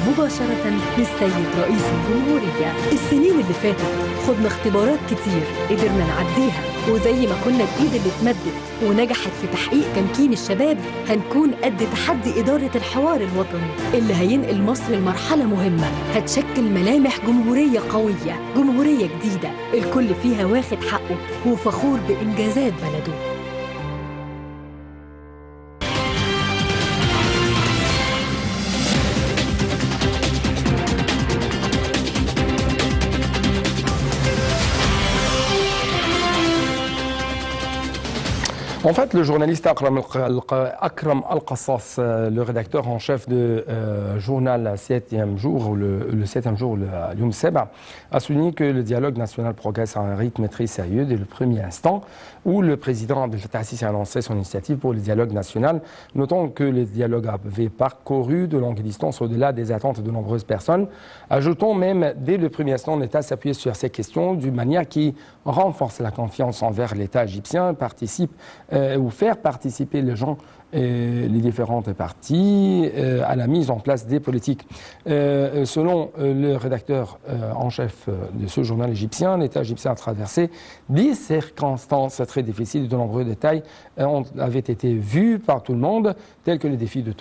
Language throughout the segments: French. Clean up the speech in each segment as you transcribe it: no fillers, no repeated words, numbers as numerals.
مباشرة للسيد رئيس الجمهورية. السنين اللي فاتت خدنا اختبارات كتير قدرنا نعديها، وزي ما كنا الإيد اللي اتمدت ونجحت في تحقيق تمكين الشباب، هنكون قد تحدي إدارة الحوار الوطني اللي هينقل مصر لمرحلة مهمة هتشكل ملامح جمهورية قوية، جمهورية جديدة الكل فيها واخد حقه وفخور بإنجازات بلده. En fait, le journaliste Akram Al-Qassas, le rédacteur en chef de journal 7e jour, ou le 7e jour, le Youm Seba, a souligné que le dialogue national progresse à un rythme très sérieux dès le premier instant où le président Abdel Fattah al-Sisi a lancé son initiative pour le dialogue national. Notons que le dialogue avait parcouru de longues distances au-delà des attentes de nombreuses personnes. Ajoutons même, dès le premier instant, l'État s'appuie sur ces questions d'une manière qui renforce la confiance envers l'État égyptien, participe ou faire participer les gens, les différentes parties, à la mise en place des politiques. Selon le rédacteur en chef de ce journal égyptien, l'État égyptien a traversé des circonstances très difficiles. De nombreux détails avaient été vus par tout le monde, tels que les défis de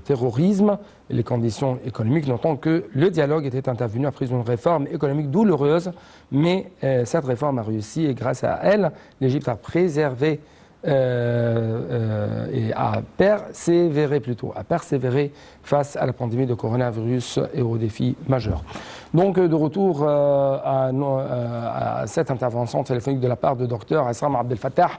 terrorisme, les conditions économiques. Notons que le dialogue était intervenu après une réforme économique douloureuse, mais cette réforme a réussi et grâce à elle, l'Égypte a préservé et à persévérer face à la pandémie de coronavirus et aux défis majeurs. Donc de retour à cette intervention téléphonique de la part de Dr Assam Abdel Fattah,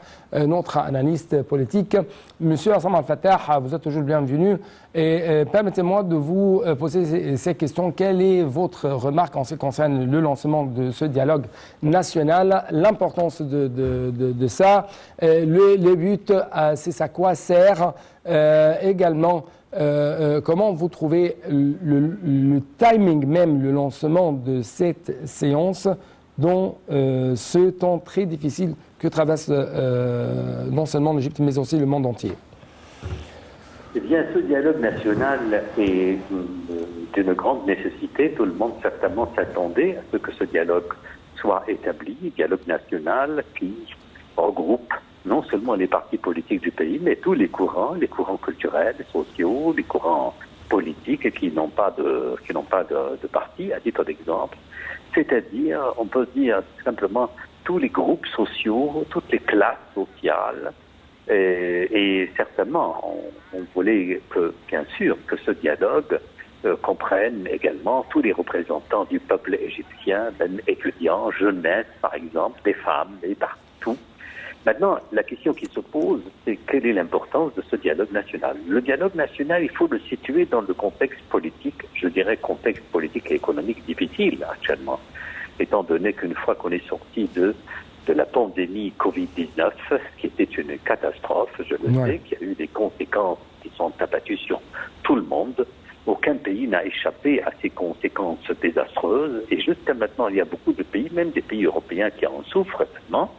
notre analyste politique. Monsieur Assam Abdel Fattah, vous êtes toujours bienvenu et permettez-moi de vous poser ces questions. Quelle est votre remarque en ce qui concerne le lancement de ce dialogue national, l'importance de ça, le but, c'est à quoi sert également. Comment vous trouvez le timing même, le lancement de cette séance dans ce temps très difficile que traverse non seulement l'Égypte mais aussi le monde entier? Eh bien, ce dialogue national est d'une grande nécessité. Tout le monde certainement s'attendait à ce que ce dialogue soit établi, dialogue national qui regroupe non seulement les partis politiques du pays, mais tous les courants culturels, sociaux, les courants politiques qui n'ont pas de parti, à titre d'exemple. C'est-à-dire, on peut dire simplement tous les groupes sociaux, toutes les classes sociales. Et certainement, on voulait bien sûr que ce dialogue comprenne également tous les représentants du peuple égyptien, même étudiants, jeunesse par exemple, des femmes, et partout. Maintenant, la question qui se pose, c'est quelle est l'importance de ce dialogue national? Le dialogue national, il faut le situer dans le contexte politique, je dirais contexte politique et économique difficile actuellement, étant donné qu'une fois qu'on est sorti de la pandémie Covid-19, qui était une catastrophe, je le sais, qui a eu des conséquences qui sont abattues sur tout le monde. Aucun pays n'a échappé à ces conséquences désastreuses. Et jusqu'à maintenant, il y a beaucoup de pays, même des pays européens, qui en souffrent maintenant.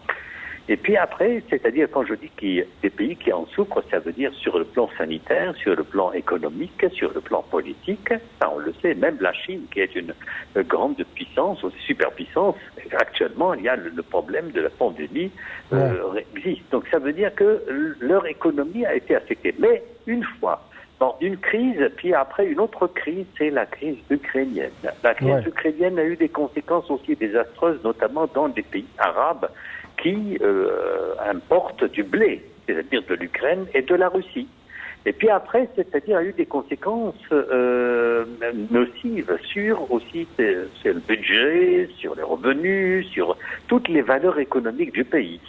Et puis après, c'est-à-dire quand je dis qu'il y a des pays qui en souffrent, ça veut dire sur le plan sanitaire, sur le plan économique, sur le plan politique. Ça, on le sait, même la Chine, qui est une grande puissance, une superpuissance, actuellement, il y a le problème de la pandémie existe. Donc ça veut dire que leur économie a été affectée. Mais une fois, dans une crise, puis après une autre crise, c'est la crise ukrainienne. La crise ukrainienne a eu des conséquences aussi désastreuses, notamment dans des pays arabes qui importent du blé, c'est-à-dire de l'Ukraine et de la Russie. Et puis après, c'est-à-dire, il y a eu des conséquences nocives sur aussi sur le budget, sur les revenus, sur toutes les valeurs économiques du pays.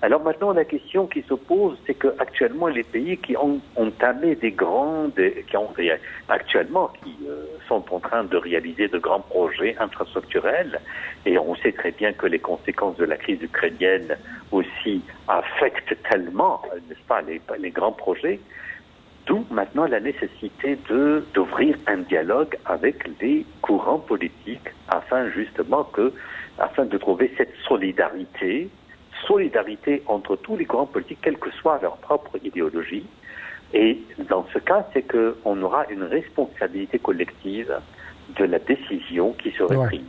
Alors maintenant, la question qui se pose, c'est qu'actuellement, les pays qui ont entamé qui sont en train de réaliser de grands projets infrastructurels, et on sait très bien que les conséquences de la crise ukrainienne aussi affectent tellement, n'est-ce pas, les grands projets, d'où maintenant la nécessité d'ouvrir un dialogue avec les courants politiques afin de trouver cette solidarité entre tous les courants politiques, quelle que soit leur propre idéologie, Et dans ce cas, c'est qu'on aura une responsabilité collective de la décision qui serait prise.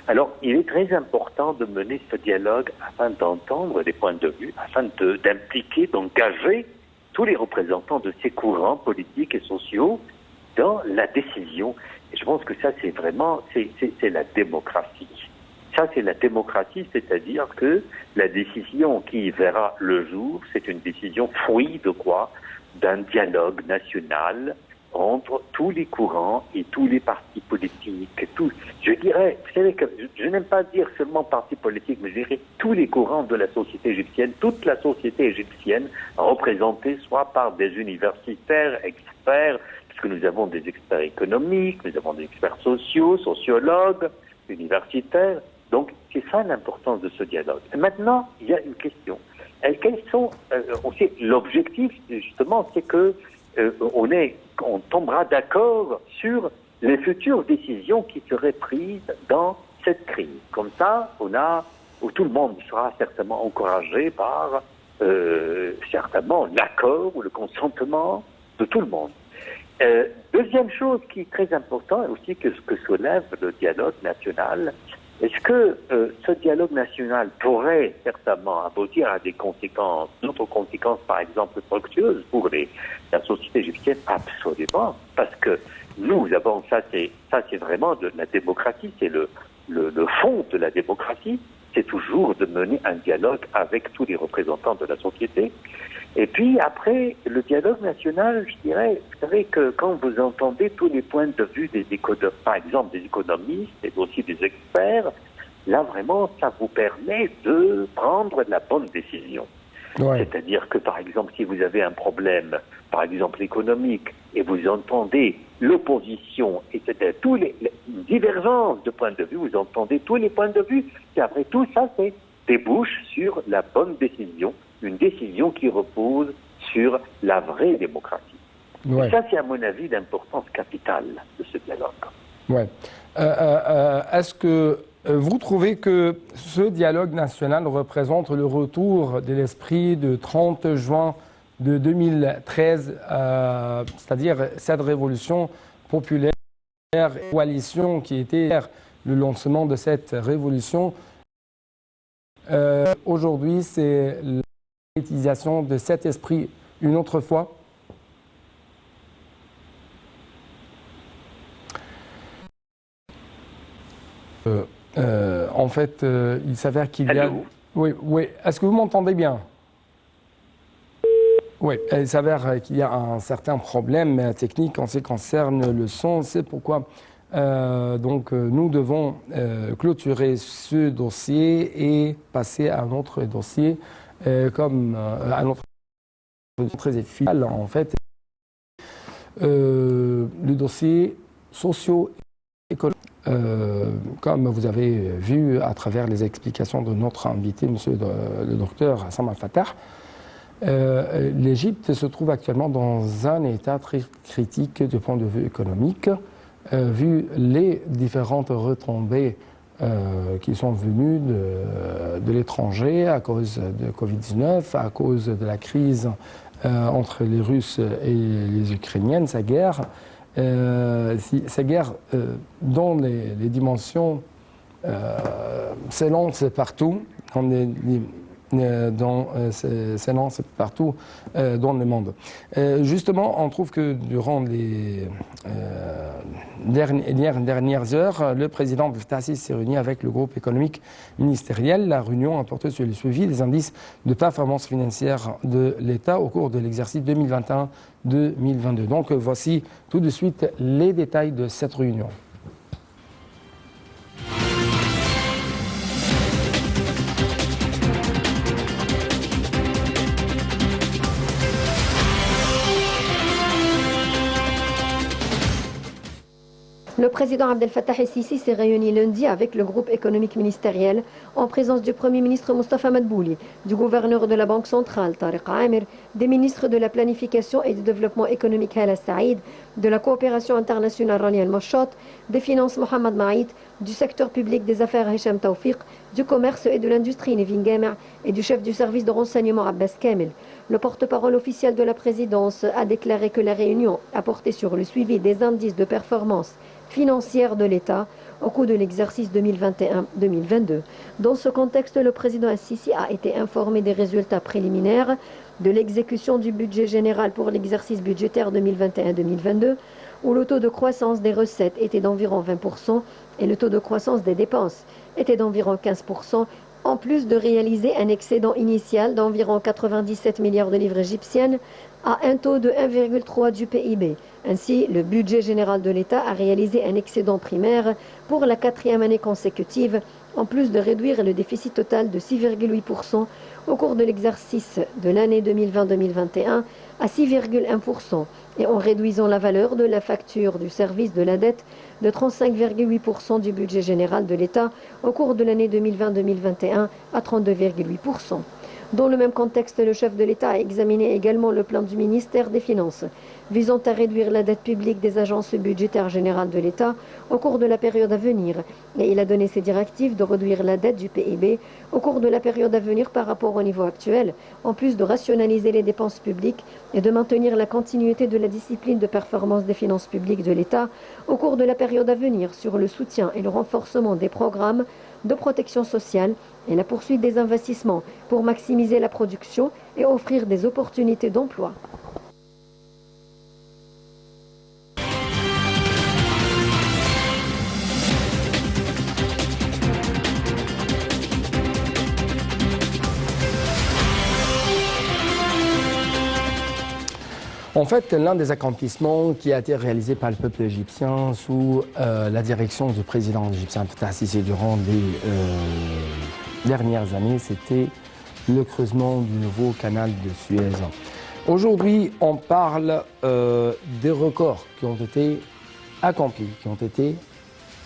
Alors, il est très important de mener ce dialogue afin d'entendre des points de vue, afin d'impliquer, d'engager tous les représentants de ces courants politiques et sociaux dans la décision. Et je pense que ça, c'est vraiment, c'est la démocratie. Ça, c'est la démocratie, c'est-à-dire que la décision qui verra le jour, c'est une décision fruit de quoi? D'un dialogue national entre tous les courants et tous les partis politiques. Je dirais, vous savez que je n'aime pas dire seulement partis politiques, mais je dirais tous les courants de la société égyptienne, toute la société égyptienne représentée soit par des universitaires, experts, puisque nous avons des experts économiques, nous avons des experts sociaux, sociologues, universitaires. Donc, c'est ça l'importance de ce dialogue. Et maintenant, il y a une question. Quels sont, l'objectif, justement, c'est que on tombera d'accord sur les futures décisions qui seraient prises dans cette crise. Comme ça, où tout le monde sera certainement encouragé par certainement l'accord ou le consentement de tout le monde. Deuxième chose qui est très importante aussi que ce que soulève le dialogue national, est-ce que ce dialogue national pourrait certainement aboutir à des conséquences, d'autres conséquences par exemple fructueuses pour la société égyptienne? Absolument, parce que nous avons, ça c'est vraiment de la démocratie, c'est le fond de la démocratie, c'est toujours de mener un dialogue avec tous les représentants de la société. Et puis après, le dialogue national, je dirais, vous savez que quand vous entendez tous les points de vue par exemple des économistes et aussi des experts, là vraiment, ça vous permet de prendre la bonne décision. Ouais. C'est-à-dire que par exemple, si vous avez un problème, par exemple économique, et vous entendez l'opposition, et c'est une divergence de points de vue, vous entendez tous les points de vue, et après tout ça, c'est débouche sur la bonne décision, une décision qui repose sur la vraie démocratie. Ouais. Et ça, c'est à mon avis l'importance capitale de ce dialogue. Ouais. Est-ce que vous trouvez que ce dialogue national représente le retour de l'esprit du 30 juin de 2013, c'est-à-dire cette révolution populaire, coalition qui était le lancement de cette révolution? Aujourd'hui, c'est l'utilisation de cet esprit une autre fois. En fait, il s'avère qu'il y a... Oui. Est-ce que vous m'entendez bien? Oui, il s'avère qu'il y a un certain problème technique en ce qui concerne le son. C'est pourquoi nous devons clôturer ce dossier et passer à un autre dossier comme un autre très efficace. En fait, le dossier socio-économique. Comme vous avez vu à travers les explications de notre invité, le docteur Hassan Al-Fattah, l'Égypte se trouve actuellement dans un état très critique du point de vue économique, vu les différentes retombées qui sont venues de l'étranger à cause de Covid-19, à cause de la crise entre les Russes et les Ukrainiennes, sa guerre. Cette guerre, dont les dimensions s'élancent partout, s'élancent partout dans le monde. Justement, on trouve que durant les dernières heures, le président Abdel Fattah s'est réuni avec le groupe économique ministériel. La réunion a porté sur le suivi des indices de performance financière de l'État au cours de l'exercice 2021-2022. Donc voici tout de suite les détails de cette réunion. Le président Abdel Fattah el-Sisi s'est réuni lundi avec le groupe économique ministériel en présence du Premier ministre Mostafa Madbouli, du gouverneur de la Banque centrale Tariq Amir, des ministres de la Planification et du Développement économique Hala Saïd, de la coopération internationale Rania El-Moshot, des Finances Mohamed Maït, du secteur public des affaires Hicham Tawfiq, du commerce et de l'industrie Nevin Gama et du chef du service de renseignement Abbas Kamel. Le porte-parole officiel de la présidence a déclaré que la réunion a porté sur le suivi des indices de performance financière de l'État au cours de l'exercice 2021-2022. Dans ce contexte, le président Al-Sisi a été informé des résultats préliminaires de l'exécution du budget général pour l'exercice budgétaire 2021-2022, où le taux de croissance des recettes était d'environ 20% et le taux de croissance des dépenses était d'environ 15%, en plus de réaliser un excédent initial d'environ 97 milliards de livres égyptiennes à un taux de 1,3 du PIB. Ainsi, le budget général de l'État a réalisé un excédent primaire pour la 4e année consécutive, en plus de réduire le déficit total de 6,8% au cours de l'exercice de l'année 2020-2021 à 6,1% et en réduisant la valeur de la facture du service de la dette de 35,8% du budget général de l'État au cours de l'année 2020-2021 à 32,8%. Dans le même contexte, le chef de l'État a examiné également le plan du ministère des Finances visant à réduire la dette publique des agences budgétaires générales de l'État au cours de la période à venir. Et il a donné ses directives de réduire la dette du PIB au cours de la période à venir par rapport au niveau actuel, en plus de rationaliser les dépenses publiques et de maintenir la continuité de la discipline de performance des finances publiques de l'État au cours de la période à venir sur le soutien et le renforcement des programmes de protection sociale et la poursuite des investissements pour maximiser la production et offrir des opportunités d'emploi. En fait, l'un des accomplissements qui a été réalisé par le peuple égyptien sous la direction du président égyptien Fattah Sisi durant les dernières années, c'était le creusement du nouveau canal de Suez. Aujourd'hui, on parle des records qui ont été accomplis, qui ont été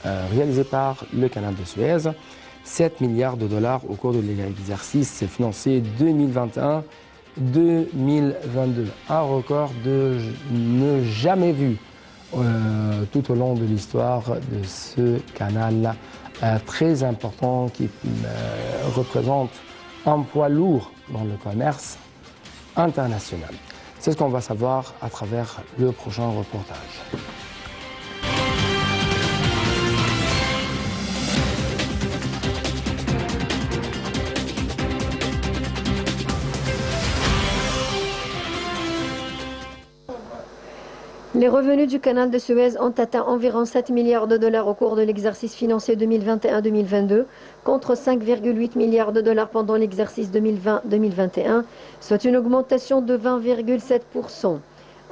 réalisés par le canal de Suez. 7 milliards de dollars au cours de l'exercice financier 2021-2022. Un record de ne jamais vu tout au long de l'histoire de ce canal très important qui représente un poids lourd dans le commerce international. C'est ce qu'on va savoir à travers le prochain reportage. Les revenus du canal de Suez ont atteint environ 7 milliards de dollars au cours de l'exercice financier 2021-2022, contre 5,8 milliards de dollars pendant l'exercice 2020-2021, soit une augmentation de 20,7%,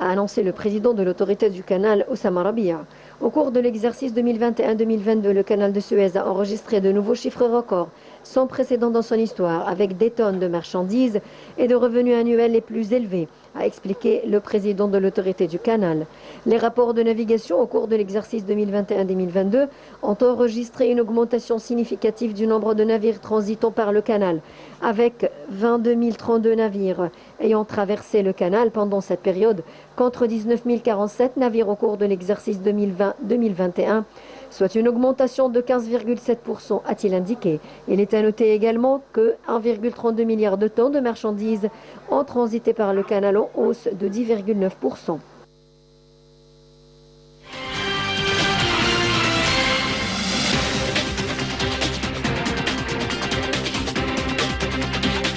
a annoncé le président de l'autorité du canal, Oussama Rabia. Au cours de l'exercice 2021-2022, le canal de Suez a enregistré de nouveaux chiffres records, sans précédent dans son histoire, avec des tonnes de marchandises et de revenus annuels les plus élevés, a expliqué le président de l'autorité du canal. Les rapports de navigation au cours de l'exercice 2021-2022 ont enregistré une augmentation significative du nombre de navires transitant par le canal, avec 22 032 navires ayant traversé le canal pendant cette période, contre 19 047 navires au cours de l'exercice 2020-2021, soit une augmentation de 15,7%, a-t-il indiqué. Il est à noter également que 1,32 milliard de tonnes de marchandises ont transité par le canal en hausse de 10,9%.